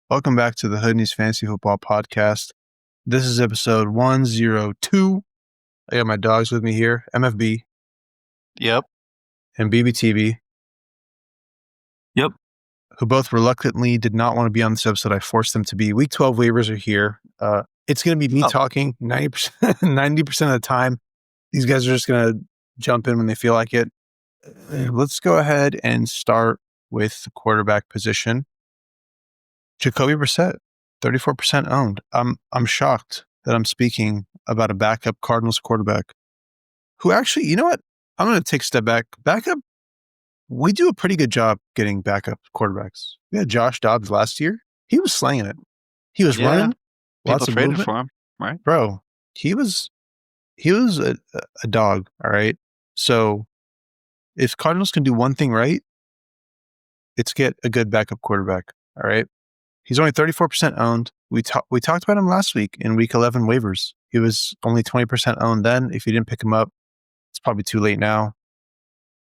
Welcome back to the Hood News Fantasy Football Podcast. This is episode 102. I got my dogs with me here, MFB Yep. and BBTV, Yep. who both reluctantly did not want to be on this episode. I forced them to be. Week 12 waivers are here. It's going to be me talking 90% of the time. These guys are just going to jump in when they feel like it. Let's go ahead and start with the quarterback position. Jacoby Brissett, 34% owned. I'm shocked that I'm speaking about a backup Cardinals quarterback who actually, you know what? I'm going to take a step back. Backup, we do a pretty good job getting backup quarterbacks. We had Josh Dobbs last year. He was slanging it. He was running. Lots People of traded movement. for him, right? Bro, he was a dog, all right? So if Cardinals can do one thing right, it's get a good backup quarterback, all right? He's only 34% owned. We talked about him last week in week 11 waivers. He was only 20% owned then. If you didn't pick him up, it's probably too late now.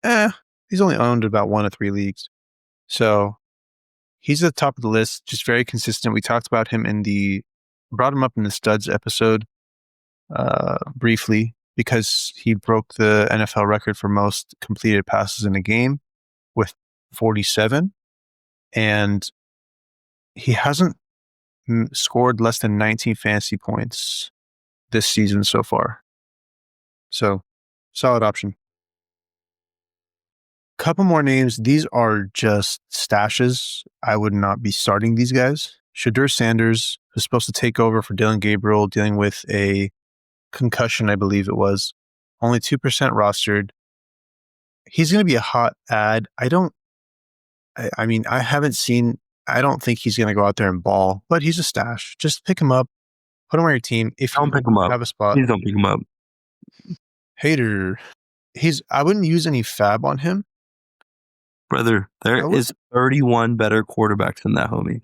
He's only owned about 1 of 3 leagues. So he's at the top of the list, just very consistent. We talked about him brought him up in the studs episode briefly because he broke the NFL record for most completed passes in a game with 47. And he hasn't scored less than 19 fantasy points this season so far. So, solid option. Couple more names. These are just stashes. I would not be starting these guys. Shadur Sanders, who's supposed to take over for Dylan Gabriel, dealing with a concussion, I believe it was. Only 2% rostered. He's going to be a hot ad. I don't think he's going to go out there and ball, but he's a stash. Just pick him up, put him on your team. If Don't you pick him up. have a spot. Please don't pick him up. Hater. I wouldn't use any fab on him. Brother, there is 31 better quarterbacks than that, homie.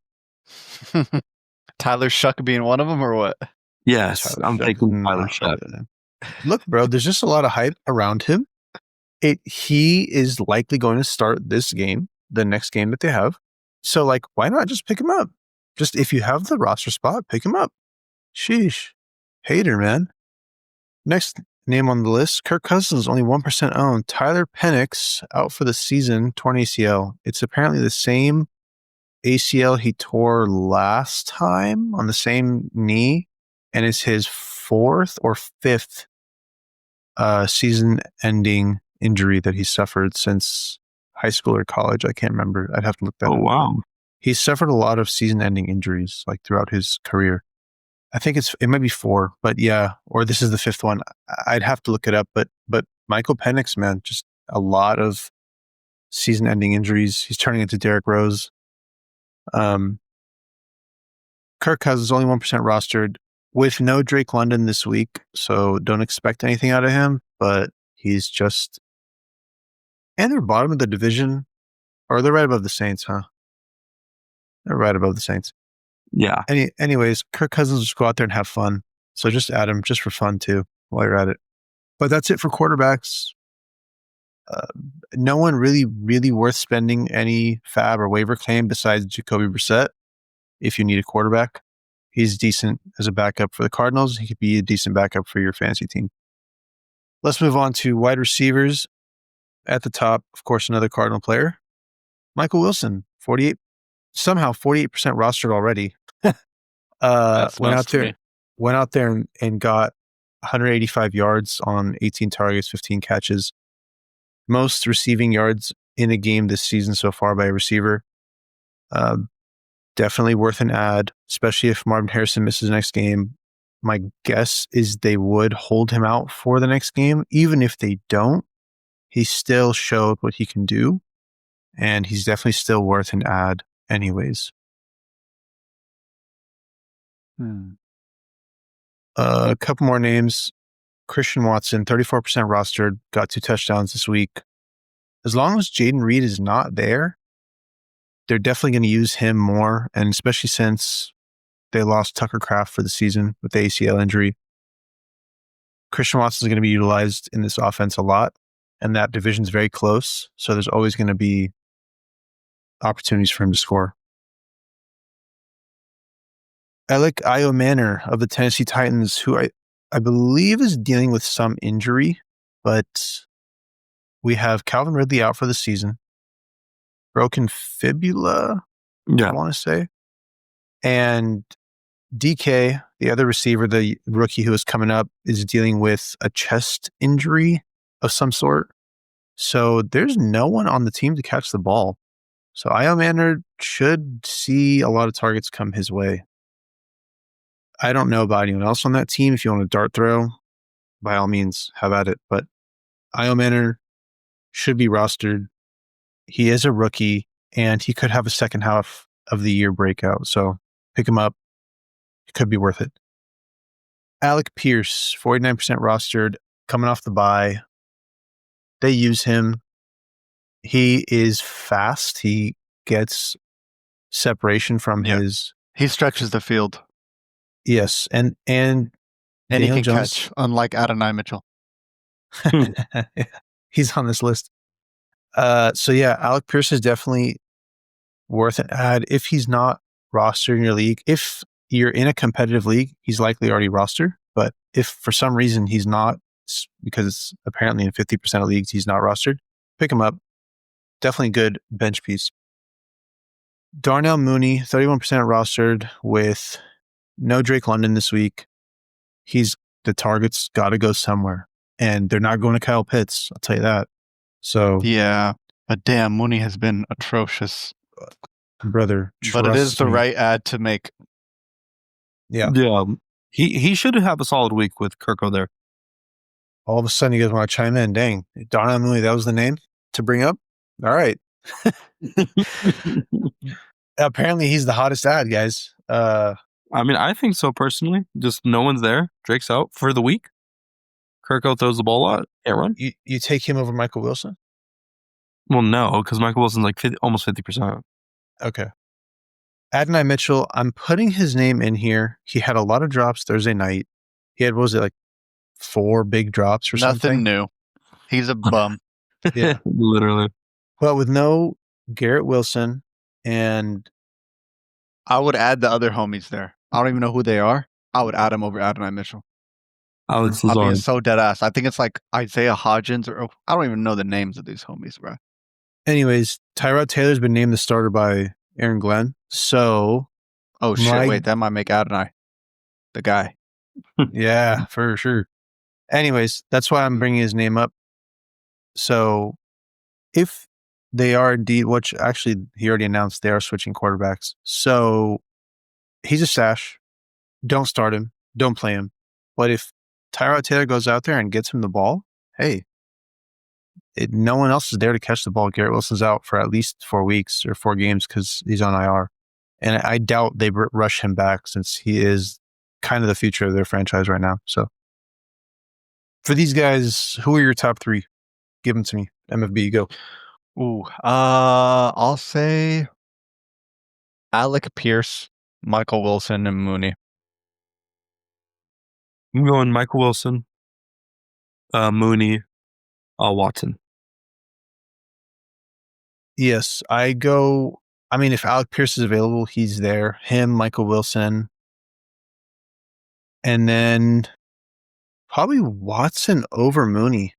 Tyler Shuck being one of them, or what? Yes, I'm taking Tyler Shuck. Look, bro, there's just a lot of hype around him. He is likely going to start this game, the next game that they have. So, why not just pick him up? Just if you have the roster spot, pick him up. Sheesh. Hater, man. Next name on the list, Kirk Cousins, only 1% owned. Tyler Penix, out for the season, torn ACL. It's apparently the same ACL he tore last time on the same knee, and it's his 4th or 5th season-ending injury that he suffered since high school or college. I can't remember. I'd have to look that up. Oh, wow. He's suffered a lot of season-ending injuries throughout his career. I think it might be 4, but yeah, or this is the 5th one. I'd have to look it up, but Michael Penix, man, just a lot of season-ending injuries. He's turning into Derrick Rose. Kirk Cousins only 1% rostered with no Drake London this week, so don't expect anything out of him, but he's just... And they're bottom of the division, or they're right above the Saints, huh? They're right above the Saints. Yeah. Anyways, Kirk Cousins just go out there and have fun. So just add him just for fun too while you're at it. But that's it for quarterbacks. No one really worth spending any fab or waiver claim besides Jacoby Brissett. If you need a quarterback, he's decent as a backup for the Cardinals. He could be a decent backup for your fantasy team. Let's move on to wide receivers. At the top, of course, another Cardinal player, Michael Wilson, 48% rostered already. Went out there and got 185 yards on 18 targets, 15 catches. Most receiving yards in a game this season so far by a receiver. Definitely worth an ad, especially if Marvin Harrison misses the next game. My guess is they would hold him out for the next game. Even if they don't, he still showed what he can do, and he's definitely still worth an ad anyways. A couple more names. Christian Watson, 34% rostered, got 2 touchdowns this week. As long as Jaden Reed is not there, they're definitely going to use him more, and especially since they lost Tucker Kraft for the season with the ACL injury. Christian Watson is going to be utilized in this offense a lot, and that division's very close, so there's always going to be opportunities for him to score. Alec Iomanner of the Tennessee Titans, who I believe is dealing with some injury, but we have Calvin Ridley out for the season. Broken fibula, I want to say. And DK, the other receiver, the rookie who is coming up, is dealing with a chest injury of some sort. So there's no one on the team to catch the ball. So Iomanner should see a lot of targets come his way. I don't know about anyone else on that team. If you want a dart throw, by all means, have at it. But Iomanner should be rostered. He is a rookie, and he could have a second half of the year breakout. So pick him up. It could be worth it. Alec Pierce, 49% rostered, coming off the bye. They use him. He is fast. He gets separation from his... He stretches the field. Yes, and he can catch, unlike Adonai Mitchell. He's on this list. So yeah, Alec Pierce is definitely worth an add. If he's not rostered in your league, if you're in a competitive league, he's likely already rostered. But if for some reason he's not, because it's apparently in 50% of leagues he's not rostered, pick him up. Definitely good bench piece. Darnell Mooney, 31% rostered with no Drake London this week. The target's got to go somewhere. And they're not going to Kyle Pitts, I'll tell you that. So yeah, but damn, Mooney has been atrocious. Brother, but it is the right ad to make. Yeah. He should have a solid week with Kirko there. All of a sudden, you guys want to chime in. Dang, Darnell Mooney, that was the name to bring up? All right. Apparently, he's the hottest ad, guys. I mean, I think so personally. Just no one's there. Drake's out for the week. Kirko throws the ball a lot. Can't run. You take him over Michael Wilson? Well, no, because Michael Wilson's like almost 50%. Okay. Adonai Mitchell, I'm putting his name in here. He had a lot of drops Thursday night. He had, what was it, like 4 big drops or something? Nothing new. He's a bum. Yeah. Literally. Well, with no Garrett Wilson, and I would add the other homies there. I don't even know who they are. I would add him over Adonai Mitchell. I'm being so dead ass. I think it's like Isaiah Hodgins, or I don't even know the names of these homies, bro. Anyways, Tyrod Taylor's been named the starter by Aaron Glenn. So, wait, that might make Adonai the guy. Yeah, for sure. Anyways, that's why I'm bringing his name up. So, if they are indeed, which actually he already announced they are switching quarterbacks. So, he's a stash. Don't start him. Don't play him. But if Tyrod Taylor goes out there and gets him the ball, hey, no one else is there to catch the ball. Garrett Wilson's out for at least 4 weeks or 4 games because he's on IR. And I doubt they rush him back since he is kind of the future of their franchise right now. So for these guys, who are your top 3? Give them to me. MFB, go. I'll say Alec Pierce, Michael Wilson, and Mooney. I'm going Michael Wilson, Mooney, Watson. Yes, I go. I mean, if Alec Pierce is available, he's there. Him, Michael Wilson, and then probably Watson over Mooney.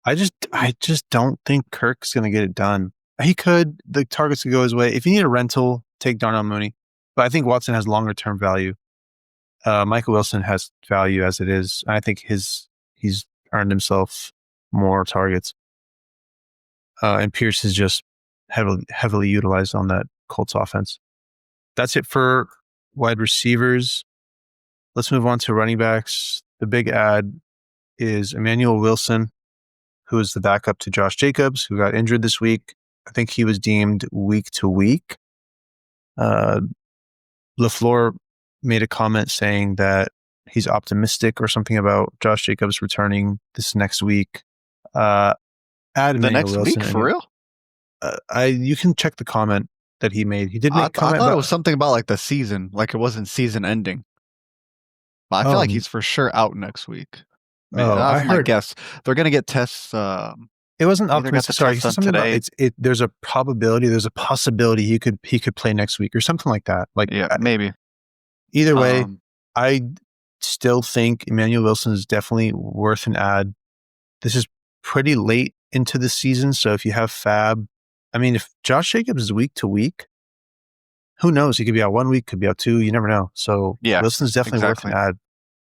I just don't think Kirk's going to get it done. He could. The targets could go his way. If you need a rental, take Darnell Mooney. But I think Watson has longer term value. Michael Wilson has value as it is. I think he's earned himself more targets. And Pierce is just heavily utilized on that Colts offense. That's it for wide receivers. Let's move on to running backs. The big ad is Emmanuel Wilson, who is the backup to Josh Jacobs, who got injured this week. I think he was deemed week to week. LaFleur made a comment saying that he's optimistic or something about Josh Jacobs returning this next week. Add the next Wilson week, for real? You can check the comment that he made. He did make a comment. I thought it was something about like the season, like it wasn't season ending. But I feel like he's for sure out next week. I heard. Guess they're gonna get tests. It wasn't optimistic. Sorry, something today. About there's a probability, there's a possibility he could play next week or something like that. Like maybe. Either way, I still think Emmanuel Wilson is definitely worth an add. This is pretty late into the season, so if you have Fab, I mean, if Josh Jacobs is week to week, who knows? He could be out 1 week, could be out 2. You never know. So Wilson's definitely worth an add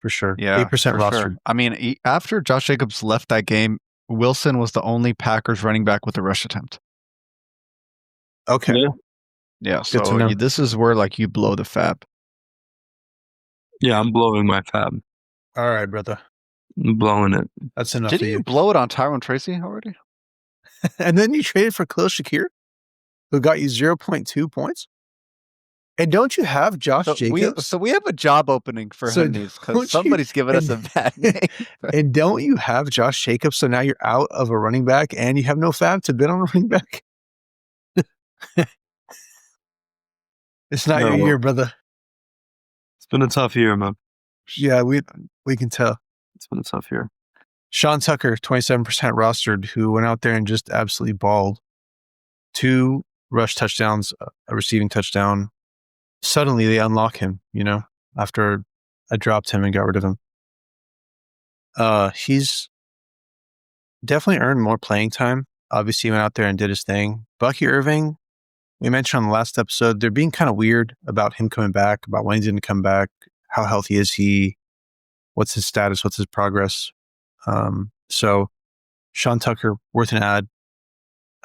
for sure. Yeah, 8% rostered. Sure. I mean, after Josh Jacobs left that game, Wilson was the only Packers running back with a rush attempt. Okay. Yeah. So this is where like you blow the Fab. Yeah, I'm blowing my Fab. All right, brother. I'm blowing it. That's enough. Didn't you blow it on Tyrone Tracy already? And then you traded for Khalil Shakir, who got you 0.2 points. And don't you have Josh Jacobs? We have a job opening for him because somebody's giving us a bad name. And don't you have Josh Jacobs? So now you're out of a running back and you have no Fab to bid on a running back. It's not your year, brother. It's been a tough year, man. Yeah, we can tell. It's been a tough year. Sean Tucker, 27% rostered, who went out there and just absolutely balled. 2 rush touchdowns, a receiving touchdown. Suddenly they unlock him, after I dropped him and got rid of him. He's definitely earned more playing time. Obviously, he went out there and did his thing. Bucky Irving, we mentioned on the last episode, they're being kind of weird about him coming back, about when he's going to come back. How healthy is he? What's his status? What's his progress? So Sean Tucker, worth an add,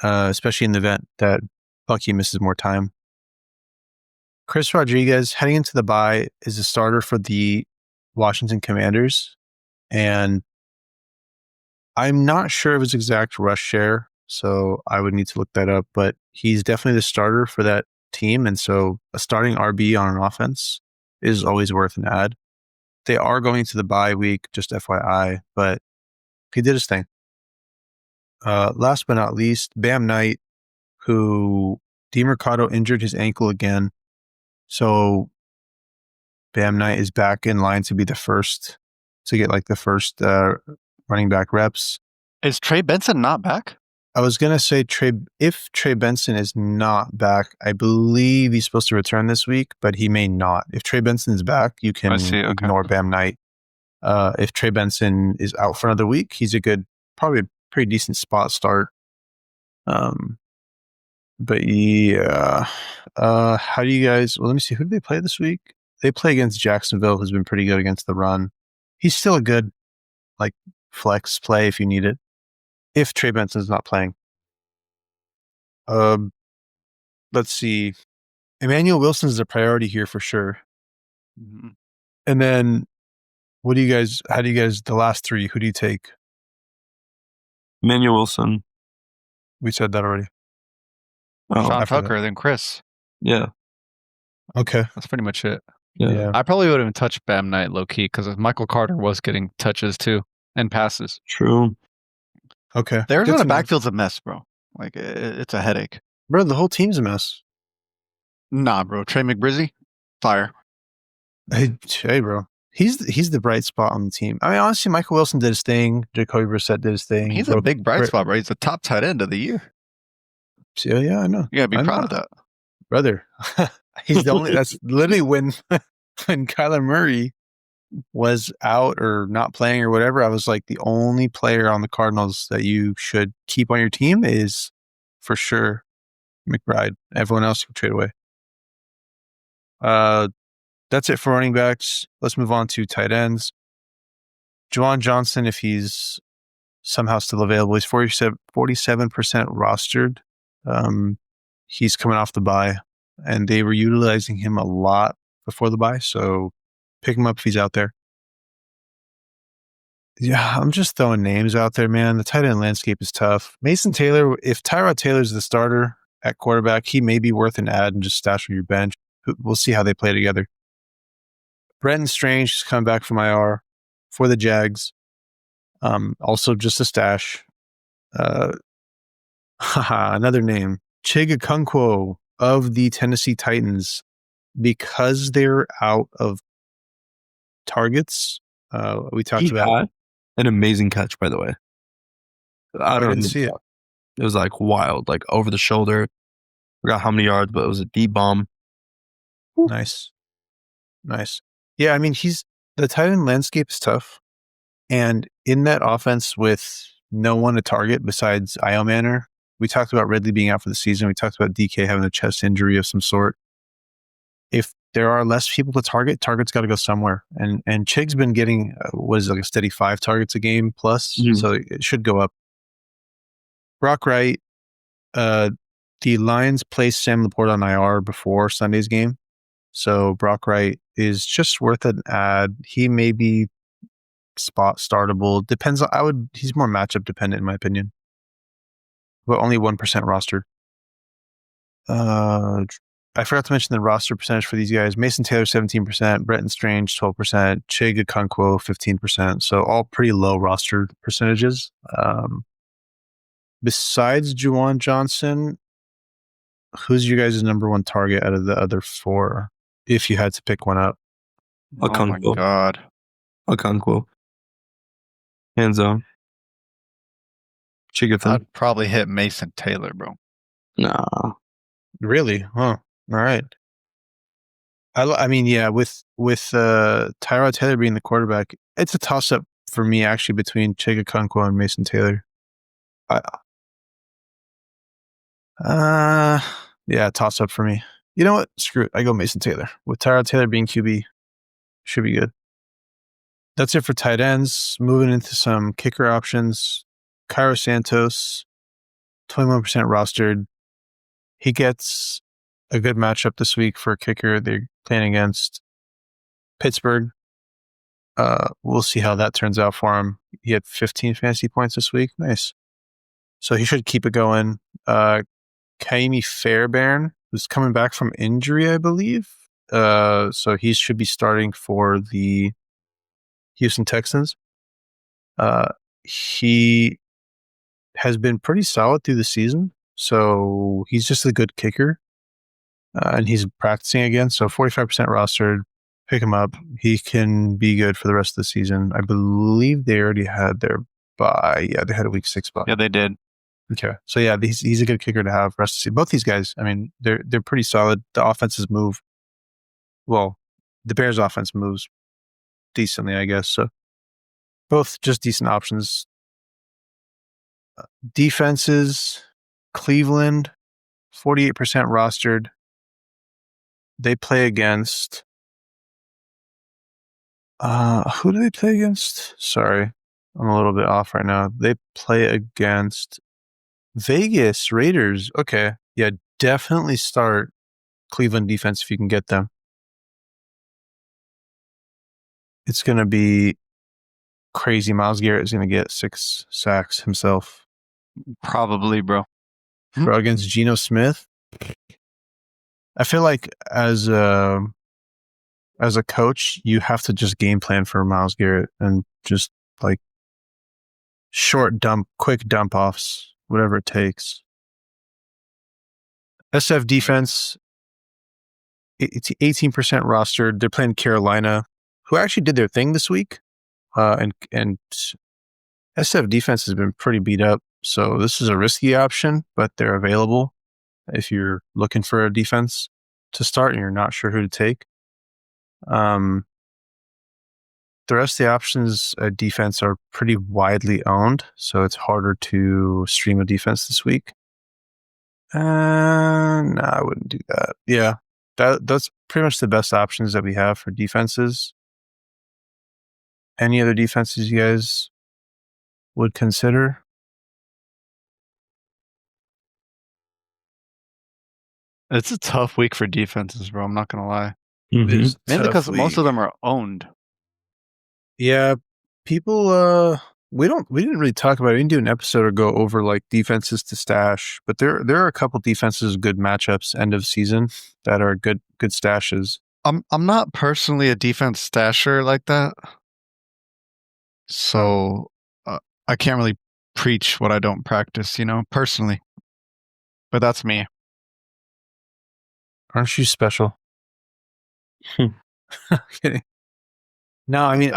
especially in the event that Bucky misses more time. Chris Rodriguez, heading into the bye, is a starter for the Washington Commanders. And I'm not sure of his exact rush share, so I would need to look that up. But he's definitely the starter for that team. And so a starting RB on an offense is always worth an add. They are going to the bye week, just FYI, but he did his thing. Last but not least, Bam Knight, who DeMercado injured his ankle again. So Bam Knight is back in line to be the first to get the first running back reps. Is Trey Benson not back? I was going to say if Trey Benson is not back, I believe he's supposed to return this week, but he may not. If Trey Benson is back, you can ignore Bam Knight. If Trey Benson is out for another week, he's probably a pretty decent spot start. But yeah, how do you guys? Well, let me see. Who do they play this week? They play against Jacksonville, who's been pretty good against the run. He's still a good flex play if you need it. If Trey Benson's not playing. Let's see. Emmanuel Wilson is a priority here for sure. Mm-hmm. And then, how do you guys? The last 3? Who do you take? Emmanuel Wilson. We said that already. Sean Tucker, then Chris. Yeah. Okay. That's pretty much it. Yeah. I probably would have touched Bam Knight low key because Michael Carter was getting touches too and passes. True. Okay. The Arizona backfield's a mess, bro. It's a headache. Bro, the whole team's a mess. Nah, bro. Trey McBrizzy, fire. Hey, bro. He's the bright spot on the team. I mean, honestly, Michael Wilson did his thing. Jacoby Brissett did his thing. He's a big bright spot, bro. He's the top tight end of the year. Yeah, I know. You gotta be proud of that. Brother. He's the only, that's literally when Kyler Murray was out or not playing or whatever, I was like, the only player on the Cardinals that you should keep on your team is for sure McBride. Everyone else you can trade away. That's it for running backs. Let's move on to tight ends. Juwan Johnson, if he's somehow still available, he's 47% rostered. He's coming off the bye, and they were utilizing him a lot before the bye, so pick him up if he's out there. Yeah, I'm just throwing names out there, man. The tight end landscape is tough. Mason Taylor, if Tyrod Taylor's the starter at quarterback, he may be worth an add and just stash on your bench. We'll see how they play together. Brenton Strange is coming back from IR for the Jags. Also just a stash. Another name. Chig Okonkwo of the Tennessee Titans. Because they're out of targets, we talked about an amazing catch, by the way. I didn't see it. It was wild, over the shoulder. Forgot how many yards, but it was a deep bomb. Nice. Nice. Yeah, I mean, the tight end landscape is tough. And in that offense with no one to target besides Io Manor, we talked about Ridley being out for the season. We talked about DK having a chest injury of some sort. If there are less people to target, targets got to go somewhere. And Chig's been getting, like a steady 5 targets a game plus, so it should go up. Brock Wright, the Lions placed Sam Laporte on IR before Sunday's game. So Brock Wright is just worth an add. He may be spot startable. Depends on, he's more matchup dependent in my opinion. But only 1% rostered. I forgot to mention the roster percentage for these guys. Mason Taylor, 17%, Bretton Strange, 12%, Chig Okonkwo, 15%. So all pretty low roster percentages. Besides Juwan Johnson, who's your guys' number one target out of the other 4, if you had to pick one up? Oh my God. Okonkwo. Hands down. I'd probably hit Mason Taylor, bro. Nah. Really? Huh. All right. I mean, yeah, with Tyrod Taylor being the quarterback, it's a toss-up for me, actually, between Chig Okonkwo and Mason Taylor. Yeah, toss-up for me. You know what? Screw it. I go Mason Taylor. With Tyrod Taylor being QB, should be good. That's it for tight ends. Moving into some kicker options. Cairo Santos, 21% rostered. He gets a good matchup this week for a kicker. They're playing against Pittsburgh. We'll see how that turns out for him. He had 15 fantasy points this week. Nice. So he should keep it going. Kaimi Fairbairn, who's coming back from injury, I believe. So he should be starting for the Houston Texans. He has been pretty solid through the season. So he's just a good kicker. And he's practicing again. So 45% rostered. Pick him up. He can be good for the rest of the season. I believe they already had their bye. Yeah, they had a week 6 bye. Yeah, they did. Okay. So yeah, he's a good kicker to have rest of the season. Both these guys, I mean, they're pretty solid. The offenses move. Well, the Bears offense moves decently, I guess. So both just decent options. Defenses, Cleveland, 48% rostered. They play against who do they play against? Sorry, I'm a little bit off right now. They play against Vegas Raiders. Okay. Yeah, definitely start Cleveland defense if you can get them. It's going to be crazy. Myles Garrett is going to get 6 sacks himself. Probably, bro. Bro, against Geno Smith. I feel like as a coach, you have to just game plan for Myles Garrett and just like quick dump offs, whatever it takes. SF defense, it's 18% rostered. They're playing Carolina, who actually did their thing this week. And SF defense has been pretty beat up. So this is a risky option, but they're available if you're looking for a defense to start and you're not sure who to take. The rest of the options at defense are pretty widely owned, so it's harder to stream a defense this week. No, I wouldn't do that. Yeah, that's pretty much the best options that we have for defenses. Any other defenses you guys would consider? It's a tough week for defenses, bro. I'm not going to lie. Mm-hmm. Mainly because most of them are owned. Yeah, people. We didn't really talk about it. We didn't do an episode or go over like defenses to stash, but there are a couple defenses good matchups end of season that are good stashes. I'm not personally a defense stasher like that, so I can't really preach what I don't practice, personally. But that's me. Aren't you special? Kidding. No, I mean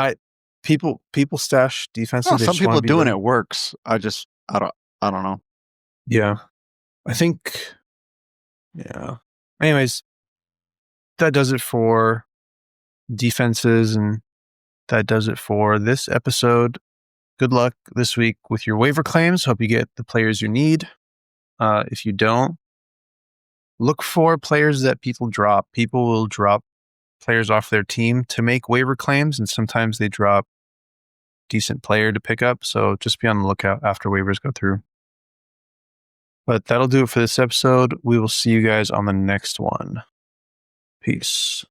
people stash defenses. No, some people doing it works. I don't know. Yeah. I think yeah. Anyways, that does it for defenses, and that does it for this episode. Good luck this week with your waiver claims. Hope you get the players you need. If you don't, look for players that people drop. People will drop players off their team to make waiver claims, and sometimes they drop decent player to pick up. So just be on the lookout after waivers go through. But that'll do it for this episode. We will see you guys on the next one. Peace.